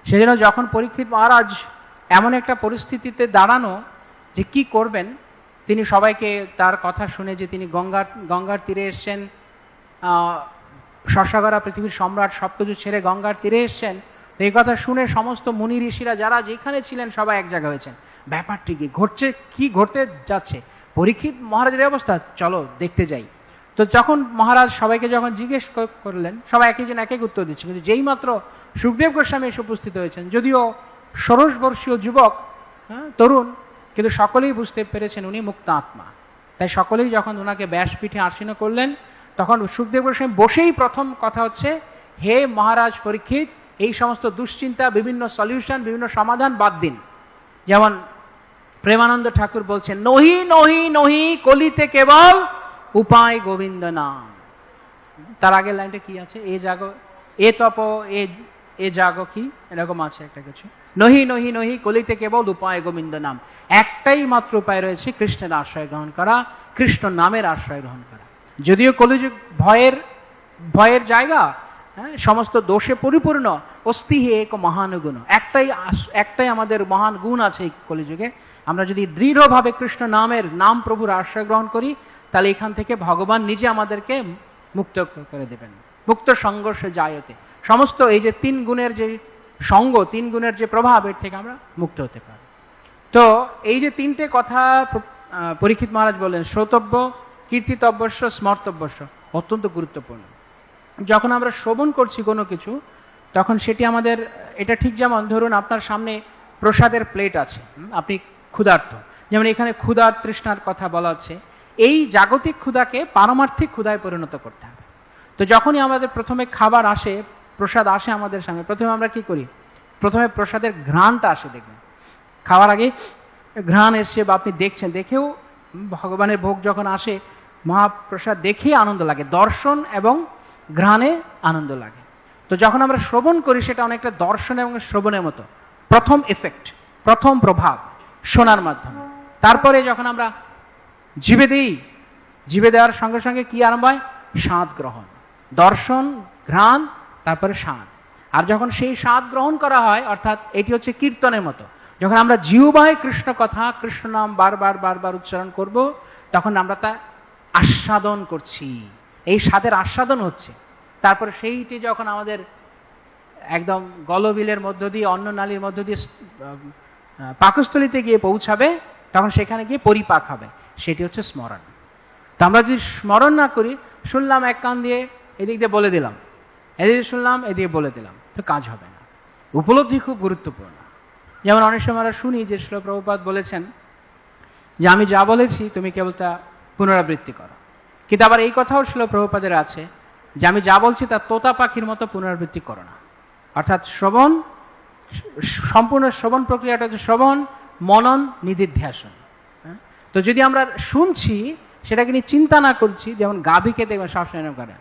সেজন্য যখন পরীক্ষিত মহারাজ এমন একটা পরিস্থিতিতে দাঁড়ানো যে কি করবেন, তিনি সবাইকে তার কথা শুনে যে তিনি গঙ্গার তীরে এসছেন, শস্যগরা পৃথিবীর সম্রাট সবকিছু ছেড়ে গঙ্গার তীরে এসছেন, তো এই কথা শুনে সমস্ত মুনি ঋষিরা যারা যেখানে ছিলেন সবাই এক জায়গা হয়েছেন। ব্যাপারটি কি ঘটতে যাচ্ছে, পরীক্ষিত মহারাজের অবস্থা, চলো দেখতে যাই। তো যখন মহারাজ সবাইকে যখন জিজ্ঞেস করলেন, সবাই একজন এক এক উত্তর দিচ্ছে, কিন্তু যেই মাত্র সুখদেব গোস্বামী এসে উপস্থিত হয়েছেন, যদিও 16 বর্ষীয় যুবক, তরুণ, কিন্তু সকলেই বুঝতে পেরেছেন উনি মুক্ত আত্মা। তাই সকলেই যখন ওনাকে ব্যাসপীঠে আসীন করলেন, তখন সুখদেব গোস্বামী বসেই প্রথম কথা হচ্ছে, হে মহারাজ পরীক্ষিত, এই সমস্ত দুশ্চিন্তা, বিভিন্ন সলিউশন, বিভিন্ন সমাধান বাদ দিন। যেমন প্রেমানন্দ ঠাকুর বলছেন, নহি নহি নহি কলিতে কেবল উপায় গোবিন্দ নাম। তার আগের লাইনটা কি আছে, এ জাগো এ তপ এ জাগো, কি এরকম আছে একটা কিছু, নহি নহি নহি কলিতে কেবল উপায় গোবিন্দ নাম। একটাই মাত্র উপায় রয়েছে, কৃষ্ণের আশ্রয় গ্রহণ করা, কৃষ্ণ নামের আশ্রয় গ্রহণ করা। যদিও কলিযুগ ভয়ের জায়গা, সমস্ত দোষে পরিপূর্ণ, অস্তি হে এক মহানুগুণ, একটাই আমাদের মহান গুণ আছে এই কলিযুগে। আমরা যদি দৃঢ়ভাবে কৃষ্ণ নাম প্রভুর আশ্রয় গ্রহণ করি, তাহলে এখান থেকে ভগবান নিজে আমাদেরকে মুক্ত করে দেবেন। মুক্ত সংঘর্ষ জায়তে, সমস্ত এই যে 3 গুণের যে সঙ্গ, 3 গুণের যে প্রভাব, এর থেকে আমরা মুক্ত হতে পারি। তো এই যে 3টে কথা পরীক্ষিত মহারাজ বললেন, শ্রোতব্য, কীর্তিতব্যস্য, স্মর্তব্যস্য, অত্যন্ত গুরুত্বপূর্ণ। যখন আমরা শ্রবণ করছি কোনো কিছু, তখন সেটি আমাদের, এটা ঠিক যেমন ধরুন আপনার সামনে প্রসাদের প্লেট আছে, আপনি ক্ষুধার্ত, যেমন এখানে ক্ষুধার তৃষ্ণার কথা বলা হচ্ছে, এই জাগতিক ক্ষুধাকে পারমার্থিক ক্ষুধায় পরিণত করতে হবে। তো যখনই আমাদের প্রথমে খাবার আসে, প্রসাদ আসে আমাদের সামনে, প্রথমে আমরা কি করি, প্রথমে প্রসাদের ঘ্রাণটা আসে, দেখবেন খাওয়ার আগে ঘ্রাণ এসছে, বা আপনি দেখছেন, দেখেও ভগবানের ভোগ যখন আসে, মহাপ্রসাদ দেখে আনন্দ লাগে, দর্শন এবং ঘ্রাণে আনন্দ লাগে। তো যখন আমরা শ্রবণ করি, সেটা অনেকটা দর্শন এবং শ্রবণের মতো, প্রথম এফেক্ট, প্রথম প্রভাব শোনার মাধ্যমে। তারপরে যখন আমরা জিভে দিই, জিভে দেওয়ার সঙ্গে সঙ্গে কি আরম্ভ হয়, স্বাদ গ্রহণ, দর্শন, ঘ্রাণ, তারপরে স্বাদ। আর যখন সেই স্বাদ গ্রহণ করা হয়, অর্থাৎ এটি হচ্ছে কীর্তনের মতো, যখন আমরা জিহ্বায় কৃষ্ণ কথা, কৃষ্ণ নাম বারবার উচ্চারণ করব, তখন আমরা তা আস্বাদন করছি, এই স্বাদের আস্বাদন হচ্ছে। তারপরে সেইটি যখন আমাদের একদম গলবিলের মধ্য দিয়ে, অন্ননালীর মধ্য দিয়ে পাকস্থলিতে গিয়ে পৌঁছাবে, তখন সেখানে গিয়ে পরিপাক হবে, সেটি হচ্ছে স্মরণ। তো আমরা যদি স্মরণ না করি, শুনলাম এক কান দিয়ে, এদিক দিয়ে বলে দিলাম, এদিকে শুনলাম, এদিকে বলে দিলাম, তো কাজ হবে না। উপলব্ধি খুব গুরুত্বপূর্ণ। যেমন অনেক সময় আমরা শুনি যে শ্রীল প্রভুপাদ বলেছেন যে আমি যা বলেছি তুমি কেবল তা পুনরাবৃত্তি করো, কিন্তু আবার এই কথাও শ্রীল প্রভুপাদের আছে যে আমি যা বলছি তা তোতা পাখির মতো পুনরাবৃত্তি করো না। অর্থাৎ শ্রবণ, সম্পূর্ণ শ্রবণ প্রক্রিয়াটা হচ্ছে শ্রবণ, মনন, নিদিধ্যাসন। তো যদি আমরা শুনছি, সেটাকে নিয়ে চিন্তা না করছি, যেমন গাভীকে দেখবেন সবসময় করে,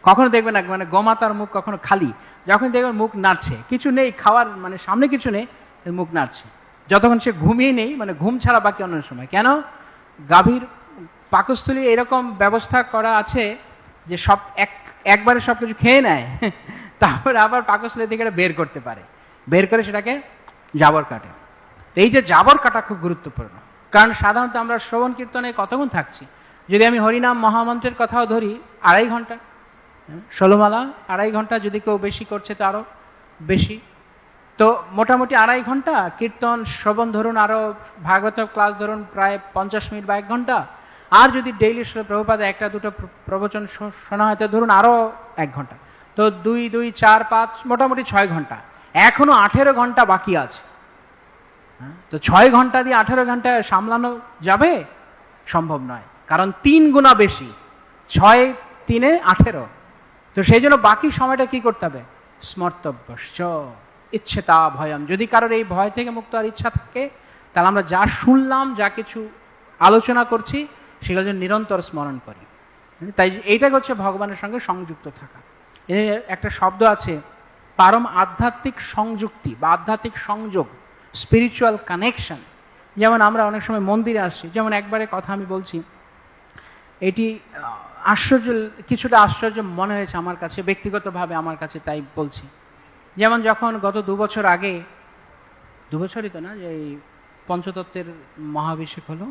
কখনো দেখবেন না মানে গোমাতার মুখ কখনো খালি, যখন দেখবেন মুখ নাড়ছে, কিছু নেই খাওয়ার, মানে সামনে কিছু নেই, মুখ নাড়ছে, যতক্ষণ সে ঘুমিয়ে নেই, মানে ঘুম ছাড়া বাকি অন্য সময়। কেন? গাভীর পাকস্থলী এরকম ব্যবস্থা করা আছে যে সব একবারে সবকিছু খেয়ে নেয়, তারপরে আবার পাকস্থলী থেকে বের করতে পারে, বের করে সেটাকে জাবর কাটে। তো এই যে জাবর কাটা খুব গুরুত্বপূর্ণ, কারণ সাধারণত আমরা শ্রবণ কীর্তনে কতক্ষণ থাকছি, যদি আমি হরিনাম মহামন্ত্রের কথাও ধরি, 2.5 ঘন্টা, 16 মালা 2.5 ঘন্টা, যদি কেউ বেশি করছে তো আরো বেশি। তো মোটামুটি 2.5 ঘন্টা কীর্তন শ্রবণ ধরুন, আরো ভাগবত ক্লাস ধরুন প্রায় 50 মিনিট বা 1 ঘন্টা, আর যদি ডেইলি প্রভুপাদে 1-2 প্রবচন শোনা হয় তো ধরুন আরো 1 ঘন্টা, তো 2, 4, 5, মোটামুটি 6 ঘন্টা। এখনো 18 ঘন্টা বাকি আছে। তো 6 ঘন্টা দিয়ে 18 ঘন্টা সামলানো যাবে? সম্ভব নয়, কারণ 3 গুণা বেশি, 6 3 18। তো সেই জন্য বাকি সময়টা কি করতে হবে? স্মর্তব্যশ্চ ইচ্ছেতা ভয়ম। যদি কারোর এই ভয় থেকে মুক্ত আর ইচ্ছা থাকে, তাহলে আমরা যা শুনলাম, যা কিছু আলোচনা করছি, সেগুলো যেন নিরন্তর স্মরণ করি। তাই এইটাকে হচ্ছে ভগবানের সঙ্গে সংযুক্ত থাকা। একটা শব্দ আছে, পারম আধ্যাত্মিক সংযুক্তি বা আধ্যাত্মিক সংযোগ, স্পিরিচুয়াল কানেকশন। যেমন আমরা অনেক সময় মন্দিরে আসছি, যেমন একবারে কথা আমি বলছি, এটি আশ্চর্য, কিছুটা আশ্চর্য মনে হয়েছে আমার কাছে, ব্যক্তিগতভাবে আমার কাছে, তাই বলছি। যেমন যখন গত 2 বছর আগে, 2 বছরই তো না, যে এই পঞ্চতত্ত্বের মহাভিষেক হলো,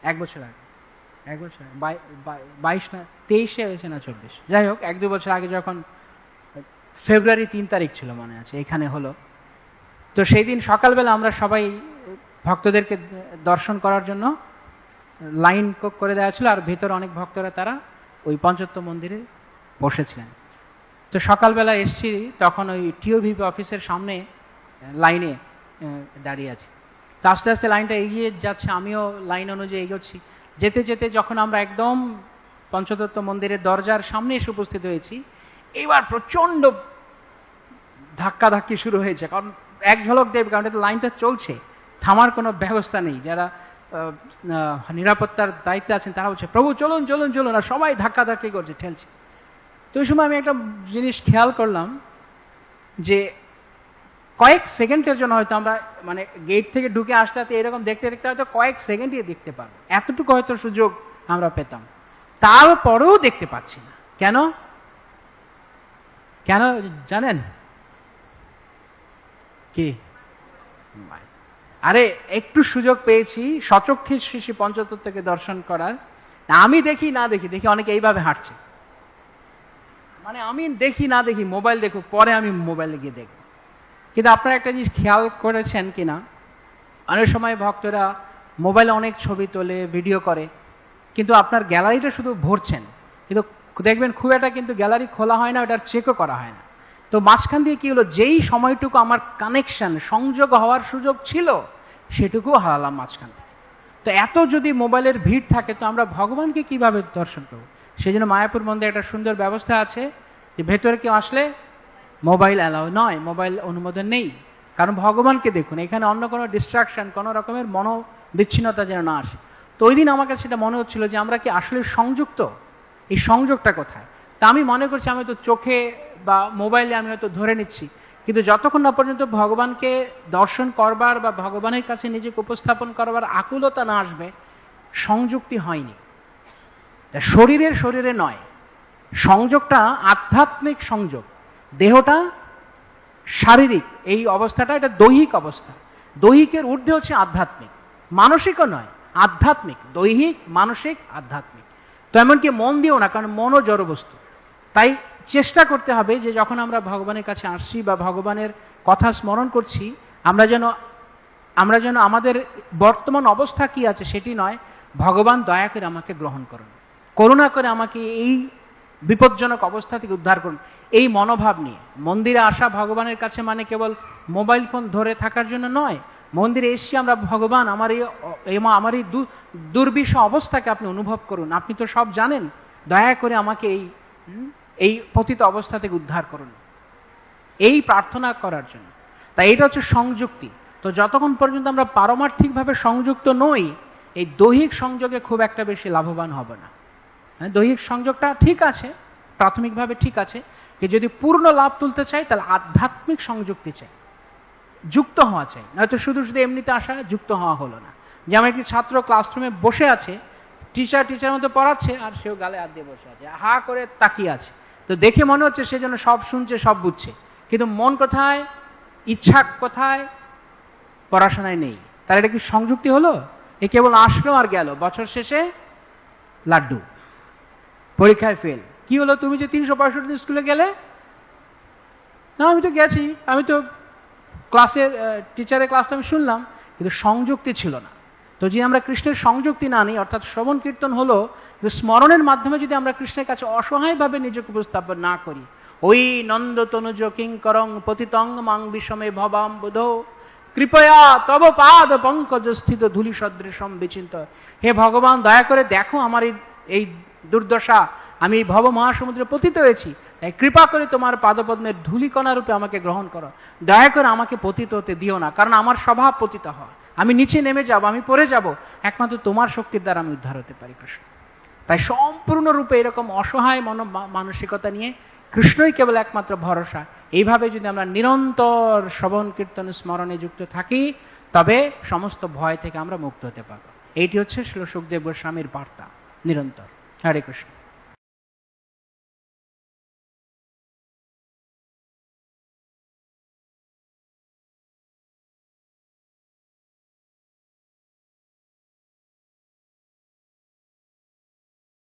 1 বছর আগে, 1 বছর 22 না 23-এ হয়েছে না 24, যাই হোক 1-2 বছর আগে যখন ফেব্রুয়ারি 3 তারিখ ছিল মনে আছে, এখানে হলো। তো সেই দিন সকালবেলা আমরা সবাই ভক্তদেরকে দর্শন করার জন্য লাইন করে দেওয়া ছিল, আর ভেতরে অনেক ভক্তরা তারা ওই পঞ্চতত্ত্ব মন্দিরে বসেছিলেন। তো সকালবেলা এসছি, তখন ওই টিওভিপি অফিসের সামনে লাইনে দাঁড়িয়ে আছি। তো আস্তে আস্তে লাইনটা এগিয়ে যাচ্ছে, আমিও লাইন অনুযায়ী এগোচ্ছি। যেতে যেতে যখন আমরা একদম পঞ্চতত্ত্ব মন্দিরের দরজার সামনে এসে উপস্থিত হয়েছি, এবার প্রচণ্ড ধাক্কাধাক্কি শুরু হয়েছে, কারণ এক ঝলক দেব, কারণ এটা লাইনটা চলছে, থামার কোনো ব্যবস্থা নেই। যারা নিরাপত্তার দায়িত্বে আছেন তারা বলছে, প্রভু চলুন চলুন চলুন, আর সবাই ধাক্কাধাক্কি করছে, ঠেলছে। তো ওই সময় আমি একটা জিনিস খেয়াল করলাম যে কয়েক সেকেন্ডের জন্য হয়তো আমরা মানে গেট থেকে ঢুকে আসতে এরকম দেখতে দেখতে হয়তো কয়েক সেকেন্ডই দেখতে পাবো, এতটুকু হয়তো সুযোগ আমরা পেতাম, তারপরেও দেখতে পাচ্ছি না। কেন কেন জানেন কি? আরে একটু সুযোগ পেয়েছি সচক্ষে শ্রী পঞ্চতত্ত্বকে দর্শন করার। আমি দেখি না দেখি, দেখি অনেকে এইভাবে হাঁটছে, মানে আমি দেখি না দেখি, মোবাইল দেখুক, পরে আমি মোবাইলে গিয়ে দেখব। কিন্তু আপনারা একটা জিনিস খেয়াল করেছেন কিনা, অনেক সময় ভক্তরা মোবাইলে অনেক ছবি তোলে, ভিডিও করে, কিন্তু আপনার গ্যালারিটা শুধু ভরছেন, কিন্তু দেখবেন খুব একটা কিন্তু গ্যালারি খোলা হয় না, ওটার চেকও করা হয় না। তো মাঝখান দিয়ে কি হলো, যেই সময়টুকু আমার কানেকশন সংযোগ হওয়ার সুযোগ ছিল সেটুকু হারালাম মাঝখান থেকে। তো এত যদি মোবাইলের ভিড় থাকে, তো আমরা ভগবানকে কিভাবে দর্শন করব? সেই জন্য মায়াপুর মন্দিরে একটা সুন্দর ব্যবস্থা আছে যে ভেতরে কেউ আসলে মোবাইল অ্যালাউ নয়, মোবাইল অনুমোদন নেই, কারণ ভগবানকে দেখুন, এখানে অন্য কোনো ডিস্ট্রাকশন, কোনো রকমের মনোবিচ্ছিন্নতা যেন না আসে। তো ওই দিন আমার কাছে সেটা মনে হচ্ছিল যে আমরা কি আসলে সংযুক্ত? এই সংযোগটা কোথায়? তা আমি মনে করছি আমি তো চোখে বা মোবাইলে আমি হয়তো ধরে নিচ্ছি, কিন্তু যতক্ষণ না পর্যন্ত ভগবানকে দর্শন করবার বা ভগবানের কাছে নিজেকে উপস্থাপন করবার আকুলতা না আসবে, সংযুক্তি হয়নি। শরীরে নয়, সংযোগটা আধ্যাত্মিক সংযোগ, দেহটা শারীরিক, এই অবস্থাটা এটা দৈহিক অবস্থা। দৈহিকের ঊর্ধ্বে হচ্ছে আধ্যাত্মিক, মানসিকও নয়, আধ্যাত্মিক। দৈহিক, মানসিক, আধ্যাত্মিক। তো এমনকি মন দিও না, কারণ মনও জড় বস্তু। তাই চেষ্টা করতে হবে যে যখন আমরা ভগবানের কাছে আসছি বা ভগবানের কথা স্মরণ করছি, আমরা যেন আমাদের বর্তমান অবস্থা কি আছে সেটি নয়, ভগবান দয়া করে আমাকে গ্রহণ করুন, করুণা করে আমাকে এই বিপজ্জনক অবস্থা থেকে উদ্ধার করুন, এই মনোভাব নিয়ে মন্দিরে আসা ভগবানের কাছে মানে কেবল মোবাইল ফোন ধরে থাকার জন্য নয়। মন্দিরে এসছি আমরা, ভগবান আমার এই দুর্বিষহ অবস্থাকে আপনি অনুভব করুন, আপনি তো সব জানেন, দয়া করে আমাকে এই পতিত অবস্থা থেকে উদ্ধার করুন, এই প্রার্থনা করার জন্য। তাই এটা হচ্ছে সংযুক্তি। তো যতক্ষণ পর্যন্ত আমরা পারমার্থিকভাবে সংযুক্ত নই, এই দৈহিক সংযোগে খুব একটা বেশি লাভবান হবে না। হ্যাঁ, দৈহিক সংযোগটা ঠিক আছে, প্রাথমিকভাবে ঠিক আছে, যে যদি পূর্ণ লাভ তুলতে চাই তাহলে আধ্যাত্মিক সংযুক্তি চাই, যুক্ত হওয়া চাই, নয়তো শুধু শুধু এমনিতে আসা, যুক্ত হওয়া হলো না। যেমন একটি ছাত্র ক্লাসরুমে বসে আছে, টিচার মতো পড়াচ্ছে, আর সেও গালে হাত দিয়ে বসে আছে, হা করে তাকিয়ে আছে। তো দেখে মনে হচ্ছে সে যেন সব শুনছে, সব বুঝছে, কিন্তু মন কোথায়, ইচ্ছা কোথায়, পড়াশোনায় নেই। তাহলে এটা কি সংযুক্তি হলো? এ কেবল আসলো আর গেল, বছর শেষে লাড্ডু, পরীক্ষায় ফেল। কি হলো, তুমি যে 365 দিন স্কুলে গেলে? না, আমি তো গেছি, আমি তো টিচারের ক্লাসটা আমি শুনলাম, কিন্তু সংযুক্তি ছিল না। তো যদি আমরা কৃষ্ণের সংযুক্তি না নিই, অর্থাৎ শ্রবণ কীর্তন হলো স্মরণের মাধ্যমে যদি আমরা কৃষ্ণের কাছে অসহায়ভাবে নিজেকে উপস্থাপন না করি, ওই নন্দ তনুজ কিঙ্করং পতিতং মাং বিষমে ভবাম বোধ কৃপয়া তব পাদ পঙ্কজ স্থিত ধূলি সদৃশম বিচিন্ত। হে ভগবান, দয়া করে দেখো আমার এই দুর্দশা, আমি ভব মহাসমুদ্রে পতিত হয়েছি, তাই কৃপা করে তোমার পাদপদ্মের ধূলিকণা রূপে আমাকে গ্রহণ করো, দয়া করে আমাকে পতিত হতে দিও না, কারণ আমার স্বভাব পতিত হওয়া, আমি নিচে নেমে যাব, আমি পড়ে যাব, একমাত্র তোমার শক্তির দ্বারা আমি উদ্ধার হতে পারি কৃষ্ণ। তাই সম্পূর্ণরূপে এরকম অসহায় মানসিকতা নিয়ে কৃষ্ণই কেবল একমাত্র ভরসা, এইভাবে যদি আমরা নিরন্তর শ্রবণ কীর্তন স্মরণে যুক্ত থাকি, তবে সমস্ত ভয় থেকে আমরা মুক্ত হতে পারবো। এইটি হচ্ছে শ্রীল সুখদেব গোস্বামীর বার্তা নিরন্তর। হরে কৃষ্ণ।